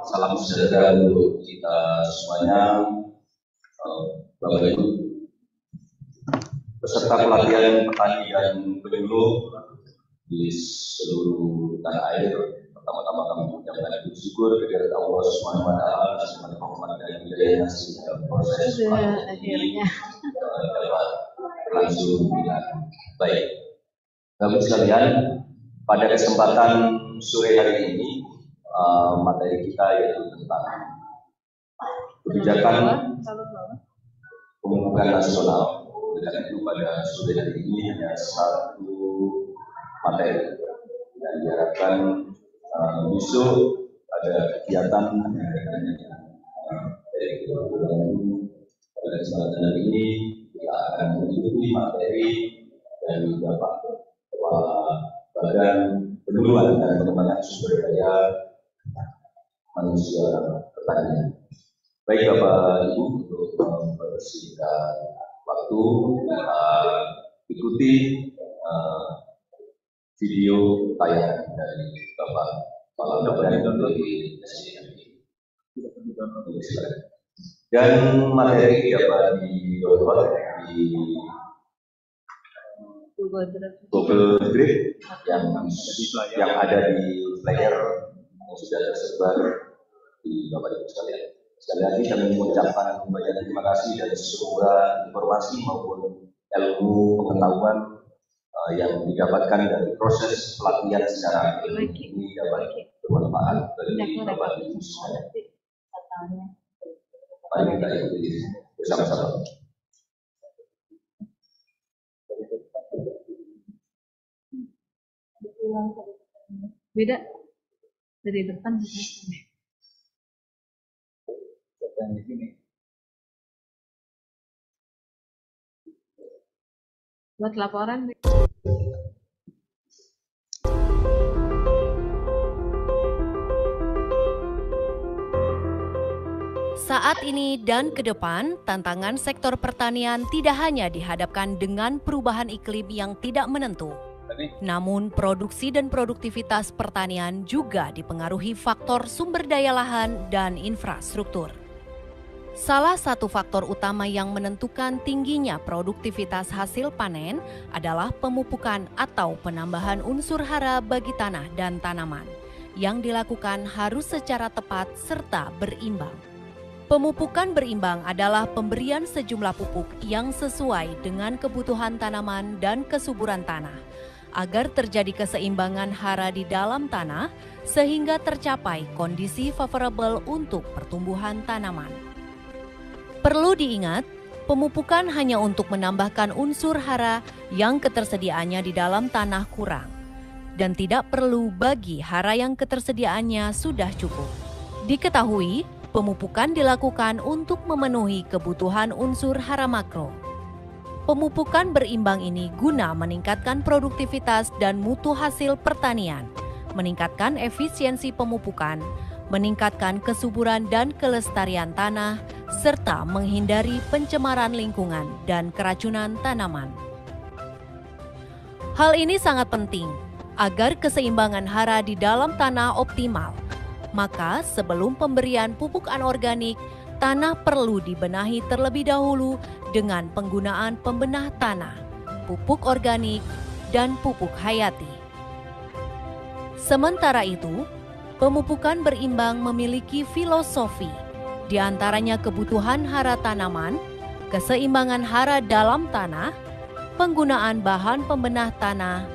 Salam sejahtera untuk kita semuanya, Bapak Ibu, peserta pelatihan petani dan penyuluh di seluruh tanah air. Pertama-tama kami mengucapkan syukur kehadirat Allah Subhanahu wa Ta'ala atas rahmat dan hidayah dalam proses pelatihan ini dapat berlangsung dengan baik. Bapak sekalian, pada kesempatan sore hari ini materi kita yaitu tentang kebijakan pemupukan nasional. Dengan itu pada sore hari ini hanya satu materi dan diharapkan besok ada kegiatan dari pada kesempatan hari ini kita akan mengikuti materi dari Bapak Kepala Badan Pengembangan dan Pengembangan Sumber Daya Manusia Pertanian. Baik Bapak Ibu, untuk mempersingkat waktu kita ikuti video tayangan dari Bapak Kepala Badan dari SDM. Dan materi dapat di-download di Google Drive yang ada di player yang sudah tersebar di Bapak Ibu sekalian. Sekali lagi kami mengucapkan banyak terima kasih dan semoga informasi maupun ilmu pengetahuan yang didapatkan dari proses pelatihan secara ini dapat bermanfaat bagi Bapak Ibu semuanya. Mari kita ikuti bersama-sama. Beda dari depan di sini. Buat laporan. Saat ini dan ke depan, tantangan sektor pertanian tidak hanya dihadapkan dengan perubahan iklim yang tidak menentu. Namun produksi dan produktivitas pertanian juga dipengaruhi faktor sumber daya lahan dan infrastruktur. Salah satu faktor utama yang menentukan tingginya produktivitas hasil panen adalah pemupukan atau penambahan unsur hara bagi tanah dan tanaman, yang dilakukan harus secara tepat serta berimbang. Pemupukan berimbang adalah pemberian sejumlah pupuk yang sesuai dengan kebutuhan tanaman dan kesuburan tanah, agar terjadi keseimbangan hara di dalam tanah sehingga tercapai kondisi favorable untuk pertumbuhan tanaman. Perlu diingat, pemupukan hanya untuk menambahkan unsur hara yang ketersediaannya di dalam tanah kurang, dan tidak perlu bagi hara yang ketersediaannya sudah cukup. Diketahui, pemupukan dilakukan untuk memenuhi kebutuhan unsur hara makro. Pemupukan berimbang ini guna meningkatkan produktivitas dan mutu hasil pertanian, meningkatkan efisiensi pemupukan, meningkatkan kesuburan dan kelestarian tanah, serta menghindari pencemaran lingkungan dan keracunan tanaman. Hal ini sangat penting agar keseimbangan hara di dalam tanah optimal. Maka sebelum pemberian pupuk anorganik, tanah perlu dibenahi terlebih dahulu dengan penggunaan pembenah tanah, pupuk organik, dan pupuk hayati. Sementara itu, pemupukan berimbang memiliki filosofi, di antaranya kebutuhan hara tanaman, keseimbangan hara dalam tanah, penggunaan bahan pembenah tanah,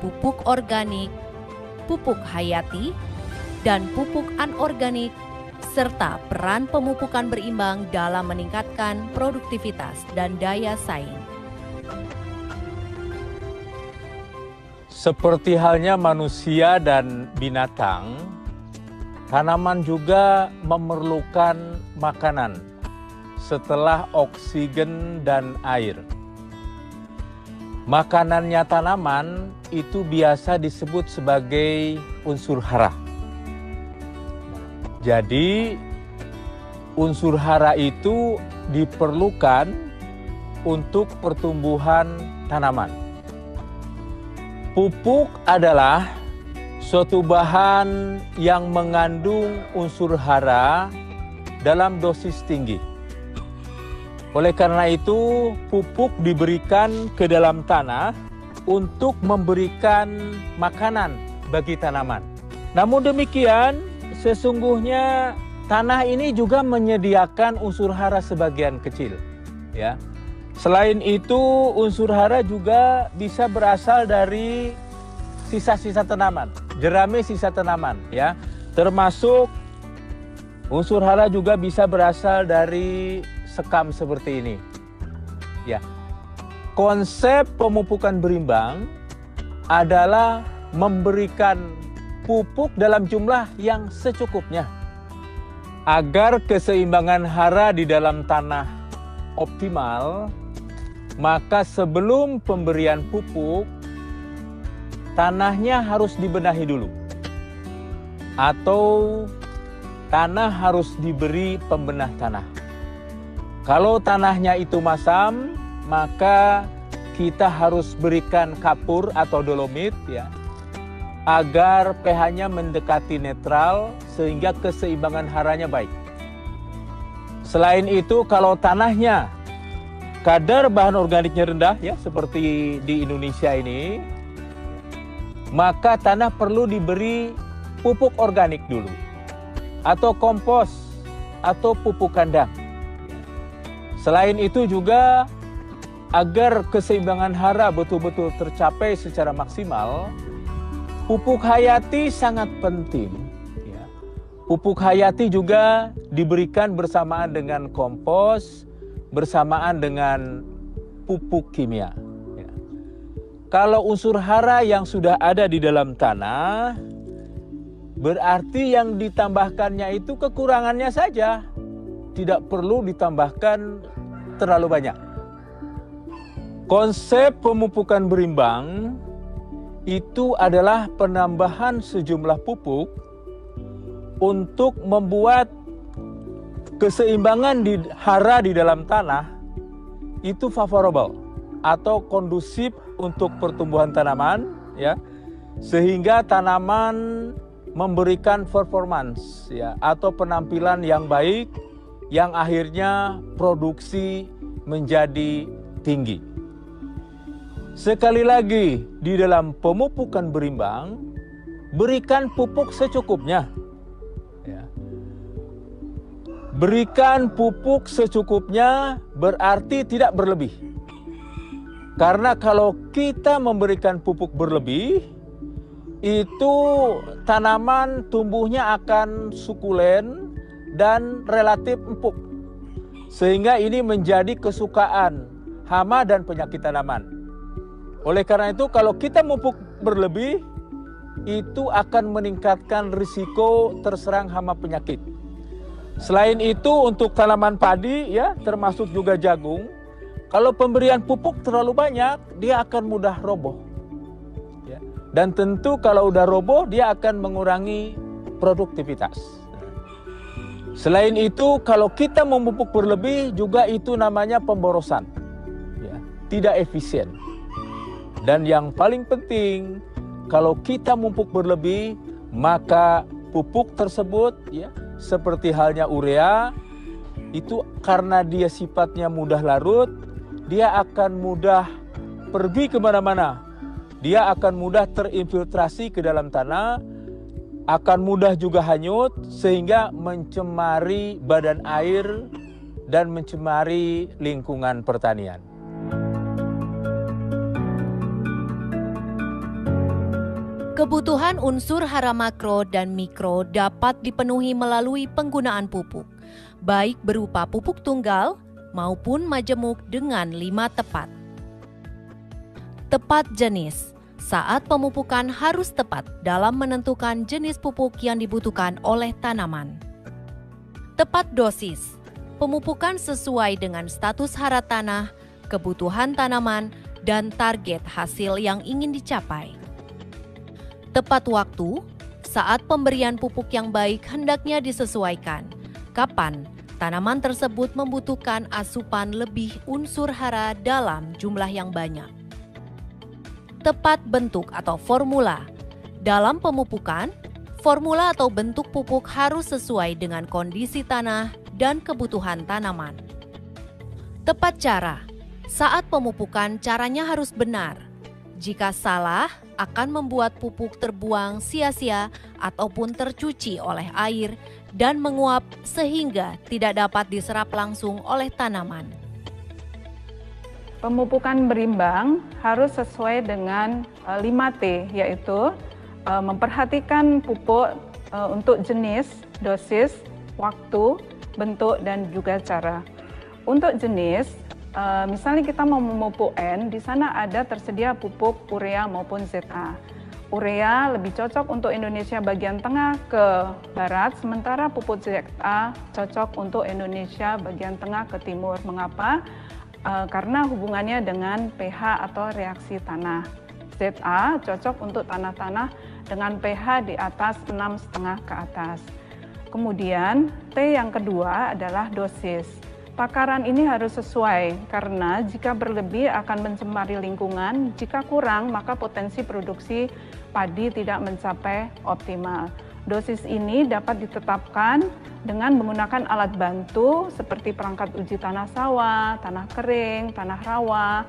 pupuk organik, pupuk hayati, dan pupuk anorganik, serta peran pemupukan berimbang dalam meningkatkan produktivitas dan daya saing. Seperti halnya manusia dan binatang, tanaman juga memerlukan makanan setelah oksigen dan air. Makanannya tanaman itu biasa disebut sebagai unsur hara. Jadi, unsur hara itu diperlukan untuk pertumbuhan tanaman. Pupuk adalah suatu bahan yang mengandung unsur hara dalam dosis tinggi. Oleh karena itu, pupuk diberikan ke dalam tanah untuk memberikan makanan bagi tanaman. Namun demikian, sesungguhnya tanah ini juga menyediakan unsur hara sebagian kecil, ya. Selain itu, unsur hara juga bisa berasal dari sisa-sisa tanaman, jerami sisa tanaman, ya. Termasuk unsur hara juga bisa berasal dari sekam seperti ini. Ya. Konsep pemupukan berimbang adalah memberikan pupuk dalam jumlah yang secukupnya agar keseimbangan hara di dalam tanah optimal. Maka sebelum pemberian pupuk, tanahnya harus dibenahi dulu, atau tanah harus diberi pembenah tanah. Kalau tanahnya itu masam, maka kita harus berikan kapur atau dolomit, ya, agar pH-nya mendekati netral sehingga keseimbangan haranya baik. Selain itu, kalau tanahnya kadar bahan organiknya rendah, ya, seperti di Indonesia ini, maka tanah perlu diberi pupuk organik dulu, atau kompos, atau pupuk kandang. Selain itu juga, agar keseimbangan hara betul-betul tercapai secara maksimal, pupuk hayati sangat penting. Ya. Pupuk hayati juga diberikan bersamaan dengan kompos, bersamaan dengan pupuk kimia. Ya. Kalau unsur hara yang sudah ada di dalam tanah, berarti yang ditambahkannya itu kekurangannya saja, tidak perlu ditambahkan terlalu banyak. Konsep pemupukan berimbang itu adalah penambahan sejumlah pupuk untuk membuat keseimbangan di hara di dalam tanah itu favorable atau kondusif untuk pertumbuhan tanaman, ya, sehingga tanaman memberikan performance, ya, atau penampilan yang baik, yang akhirnya produksi menjadi tinggi. Sekali lagi, di dalam pemupukan berimbang, berikan pupuk secukupnya. Ya. Berikan pupuk secukupnya berarti tidak berlebih. Karena kalau kita memberikan pupuk berlebih, itu tanaman tumbuhnya akan sukulen dan relatif empuk. Sehingga ini menjadi kesukaan hama dan penyakit tanaman. Oleh karena itu, kalau kita pupuk berlebih, itu akan meningkatkan risiko terserang hama penyakit. Selain itu, untuk tanaman padi, ya, termasuk juga jagung, kalau pemberian pupuk terlalu banyak, dia akan mudah roboh. Ya. Dan tentu kalau udah roboh, dia akan mengurangi produktivitas. Selain itu, kalau kita memupuk berlebih, juga itu namanya pemborosan. Ya, tidak efisien. Dan yang paling penting, kalau kita memupuk berlebih, maka pupuk tersebut, ya, seperti halnya urea, itu karena dia sifatnya mudah larut, dia akan mudah pergi kemana-mana. Dia akan mudah terinfiltrasi ke dalam tanah, akan mudah juga hanyut, sehingga mencemari badan air dan mencemari lingkungan pertanian. Kebutuhan unsur hara makro dan mikro dapat dipenuhi melalui penggunaan pupuk, baik berupa pupuk tunggal maupun majemuk dengan 5 tepat. Tepat jenis. Saat pemupukan harus tepat dalam menentukan jenis pupuk yang dibutuhkan oleh tanaman. Tepat dosis. Pemupukan sesuai dengan status hara tanah, kebutuhan tanaman, dan target hasil yang ingin dicapai. Tepat waktu. Saat pemberian pupuk yang baik hendaknya disesuaikan. Kapan tanaman tersebut membutuhkan asupan lebih unsur hara dalam jumlah yang banyak. Tepat bentuk atau formula. Dalam pemupukan, formula atau bentuk pupuk harus sesuai dengan kondisi tanah dan kebutuhan tanaman. Tepat cara. Saat pemupukan, caranya harus benar. Jika salah, akan membuat pupuk terbuang sia-sia ataupun tercuci oleh air dan menguap sehingga tidak dapat diserap langsung oleh tanaman. Pemupukan berimbang harus sesuai dengan 5T, yaitu memperhatikan pupuk untuk jenis, dosis, waktu, bentuk, dan juga cara. Untuk jenis, misalnya kita mau memupuk N, di sana ada tersedia pupuk urea maupun ZA. Urea lebih cocok untuk Indonesia bagian tengah ke barat, sementara pupuk ZA cocok untuk Indonesia bagian tengah ke timur. Mengapa? Karena hubungannya dengan pH atau reaksi tanah. ZA cocok untuk tanah-tanah dengan pH di atas 6,5 ke atas. Kemudian T yang kedua adalah dosis. Takaran ini harus sesuai karena jika berlebih akan mencemari lingkungan, jika kurang maka potensi produksi padi tidak mencapai optimal. Dosis ini dapat ditetapkan dengan menggunakan alat bantu seperti perangkat uji tanah sawah, tanah kering, tanah rawa,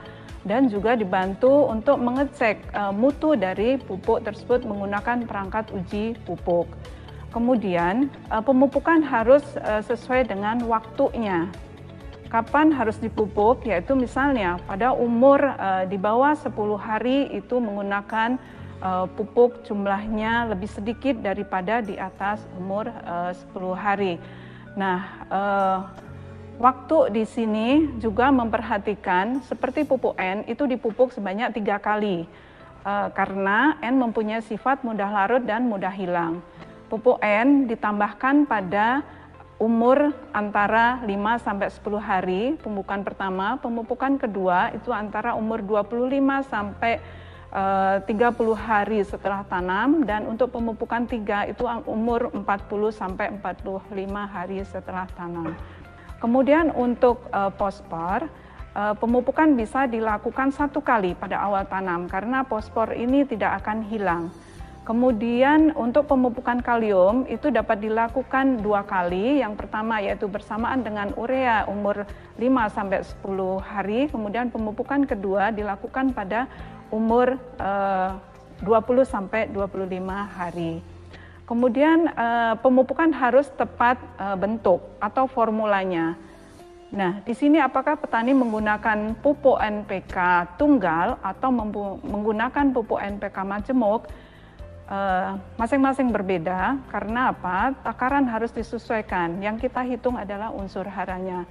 dan juga dibantu untuk mengecek mutu dari pupuk tersebut menggunakan perangkat uji pupuk. Kemudian pemupukan harus sesuai dengan waktunya. Kapan harus dipupuk, yaitu misalnya pada umur di bawah 10 hari itu menggunakan pupuk jumlahnya lebih sedikit daripada di atas umur 10 hari. Nah, waktu di sini juga memperhatikan seperti pupuk N itu dipupuk sebanyak 3 kali karena N mempunyai sifat mudah larut dan mudah hilang. Pupuk N ditambahkan pada umur antara 5-10 hari, pemupukan pertama, pemupukan kedua itu antara umur 25 sampai 30 hari setelah tanam, dan untuk pemupukan 3 itu umur 40 sampai 45 hari setelah tanam. Kemudian untuk fosfor, pemupukan bisa dilakukan 1 kali pada awal tanam karena fosfor ini tidak akan hilang. Kemudian untuk pemupukan kalium itu dapat dilakukan 2 kali. Yang pertama yaitu bersamaan dengan urea umur 5-10 hari. Kemudian pemupukan kedua dilakukan pada umur 20-25 hari. Kemudian pemupukan harus tepat bentuk atau formulanya. Nah, di sini apakah petani menggunakan pupuk NPK tunggal atau menggunakan pupuk NPK majemuk? Masing-masing berbeda. Karena apa? Takaran harus disesuaikan. Yang kita hitung adalah unsur haranya.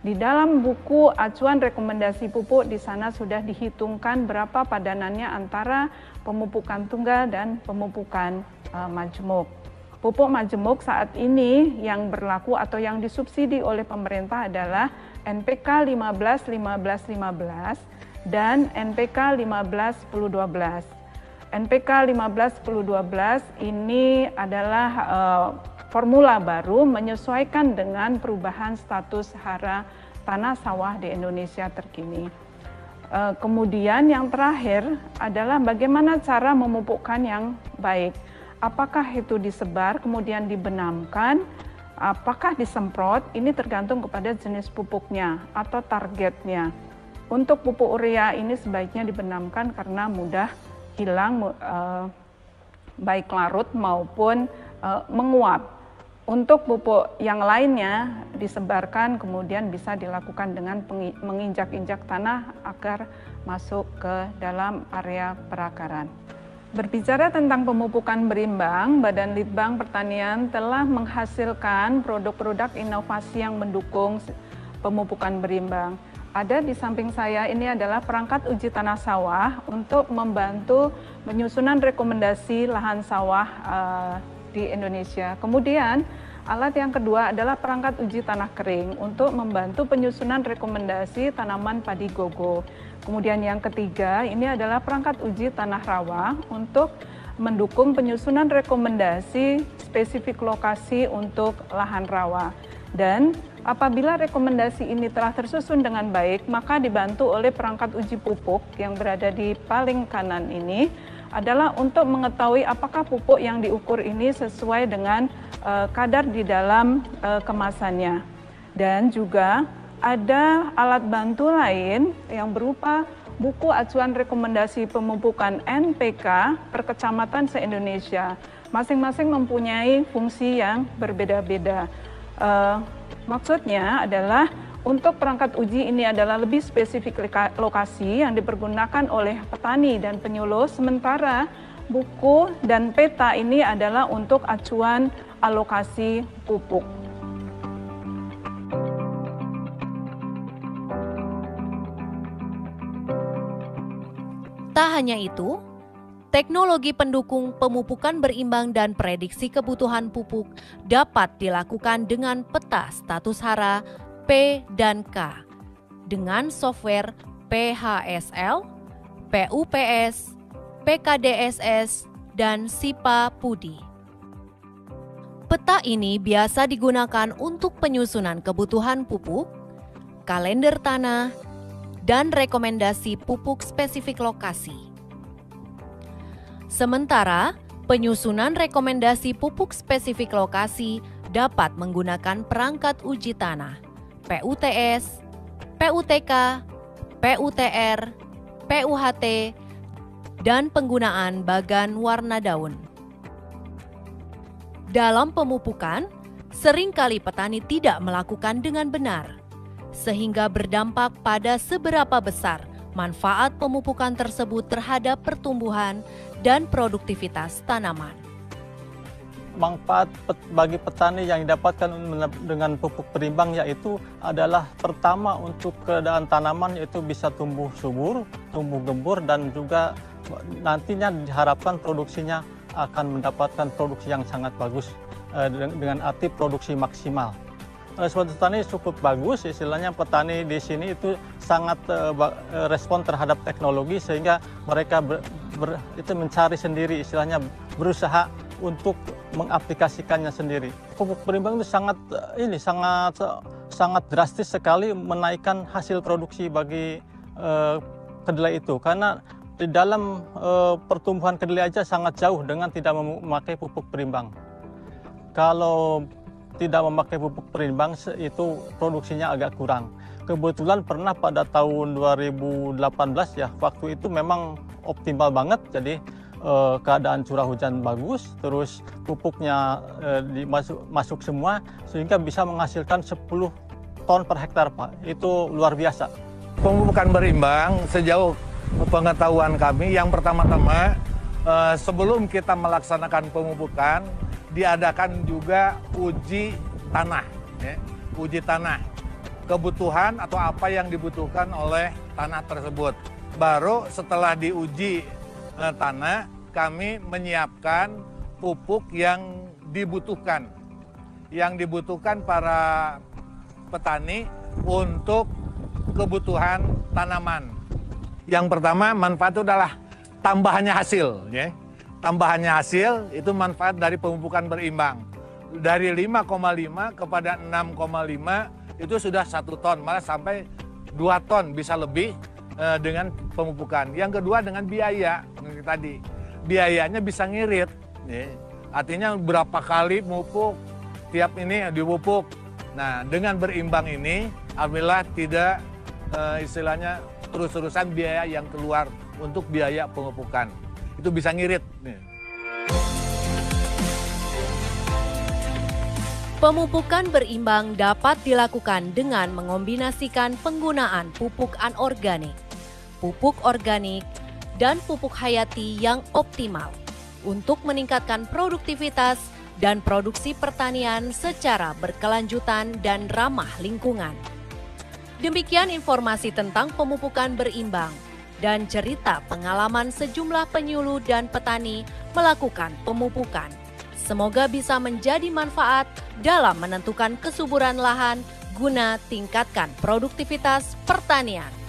Di dalam buku acuan rekomendasi pupuk di sana sudah dihitungkan berapa padanannya antara pemupukan tunggal dan pemupukan majemuk. Pupuk majemuk saat ini yang berlaku atau yang disubsidi oleh pemerintah adalah NPK 15-15-15 dan NPK 15-10-12. NPK 15-10-12 ini adalah formula baru menyesuaikan dengan perubahan status hara tanah sawah di Indonesia terkini. Kemudian yang terakhir adalah bagaimana cara memupukkan yang baik. Apakah itu disebar kemudian dibenamkan, apakah disemprot, ini tergantung kepada jenis pupuknya atau targetnya. Untuk pupuk urea ini sebaiknya dibenamkan karena mudah hilang baik larut maupun menguap. Untuk pupuk yang lainnya disebarkan kemudian bisa dilakukan dengan menginjak-injak tanah agar masuk ke dalam area perakaran. Berbicara tentang pemupukan berimbang, Badan Litbang Pertanian telah menghasilkan produk-produk inovasi yang mendukung pemupukan berimbang. Ada di samping saya ini adalah perangkat uji tanah sawah untuk membantu penyusunan rekomendasi lahan sawah di Indonesia. Kemudian alat yang kedua adalah perangkat uji tanah kering untuk membantu penyusunan rekomendasi tanaman padi gogo. Kemudian yang ketiga ini adalah perangkat uji tanah rawa untuk mendukung penyusunan rekomendasi spesifik lokasi untuk lahan rawa. Dan apabila rekomendasi ini telah tersusun dengan baik, maka dibantu oleh perangkat uji pupuk yang berada di paling kanan ini adalah untuk mengetahui apakah pupuk yang diukur ini sesuai dengan kadar di dalam kemasannya. Dan juga ada alat bantu lain yang berupa buku acuan rekomendasi pemupukan NPK per kecamatan se-Indonesia. Masing-masing mempunyai fungsi yang berbeda-beda. Maksudnya adalah untuk perangkat uji ini adalah lebih spesifik lokasi yang dipergunakan oleh petani dan penyuluh, sementara buku dan peta ini adalah untuk acuan alokasi pupuk. Tak hanya itu, teknologi pendukung pemupukan berimbang dan prediksi kebutuhan pupuk dapat dilakukan dengan peta status hara P dan K dengan software PHSL, PUPS, PKDSS, dan SIPA Pudi. Peta ini biasa digunakan untuk penyusunan kebutuhan pupuk, kalender tanah, dan rekomendasi pupuk spesifik lokasi. Sementara, penyusunan rekomendasi pupuk spesifik lokasi dapat menggunakan perangkat uji tanah, PUTS, PUTK, PUTR, PUHT, dan penggunaan bagan warna daun. Dalam pemupukan, seringkali petani tidak melakukan dengan benar, sehingga berdampak pada seberapa besar manfaat pemupukan tersebut terhadap pertumbuhan dan produktivitas tanaman. Manfaat bagi petani yang didapatkan dengan pupuk berimbang yaitu adalah pertama untuk keadaan tanaman, yaitu bisa tumbuh subur, tumbuh gembur, dan juga nantinya diharapkan produksinya akan mendapatkan produksi yang sangat bagus dengan arti produksi maksimal. Suatu petani cukup bagus, istilahnya petani di sini itu sangat respon terhadap teknologi, sehingga mereka itu mencari sendiri, istilahnya berusaha untuk mengaplikasikannya sendiri. Pupuk berimbang itu sangat drastis sekali menaikkan hasil produksi bagi kedelai itu, karena di dalam pertumbuhan kedelai aja sangat jauh dengan tidak memakai pupuk berimbang. Kalau tidak memakai pupuk berimbang itu produksinya agak kurang. Kebetulan pernah pada tahun 2018 ya, waktu itu memang optimal banget, jadi keadaan curah hujan bagus, terus pupuknya masuk semua, sehingga bisa menghasilkan 10 ton per hektar, Pak. Itu luar biasa. Pemupukan berimbang sejauh pengetahuan kami, yang pertama-tama sebelum kita melaksanakan pemupukan, diadakan juga uji tanah, ya. Uji tanah, kebutuhan atau apa yang dibutuhkan oleh tanah tersebut. Baru setelah diuji tanah, kami menyiapkan pupuk yang dibutuhkan para petani untuk kebutuhan tanaman. Yang pertama, manfaat itu adalah tambahannya hasil, ya. Tambahannya hasil itu manfaat dari pemupukan berimbang. Dari 5,5 kepada 6,5 itu sudah 1 ton, malah sampai 2 ton bisa lebih dengan pemupukan. Yang kedua dengan biaya, tadi biayanya bisa ngirit, ya. Artinya berapa kali mupuk, tiap ini dipupuk. Nah, dengan berimbang ini alhamdulillah tidak istilahnya terus-terusan biaya yang keluar untuk biaya pemupukan. Itu bisa ngirit. Pemupukan berimbang dapat dilakukan dengan mengombinasikan penggunaan pupuk anorganik, pupuk organik, dan pupuk hayati yang optimal untuk meningkatkan produktivitas dan produksi pertanian secara berkelanjutan dan ramah lingkungan. Demikian informasi tentang pemupukan berimbang dan cerita pengalaman sejumlah penyuluh dan petani melakukan pemupukan. Semoga bisa menjadi manfaat dalam menentukan kesuburan lahan guna tingkatkan produktivitas pertanian.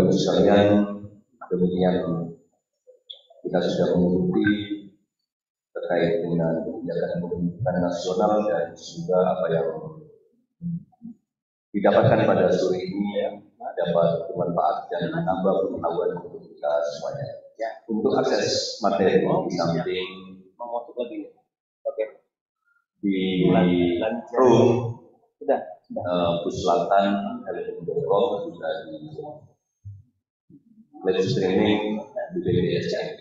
Ibu sekalian, demikian kita sudah mengikuti terkait dengan kebijakan pemerintahan nasional dan juga apa yang didapatkan pada sore ini dapat bermanfaat dan menambah pengetahuan untuk kita semuanya. Ya, untuk akses materi di samping di room bus selatan Helipondoko juga di live streaming di BPSCMP.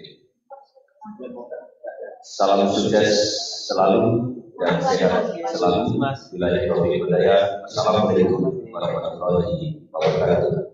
Salam sukses selalu dan sehat selalu. Wilayah Provinsi Berdaya. Assalamualaikum warahmatullahi wabarakatuh.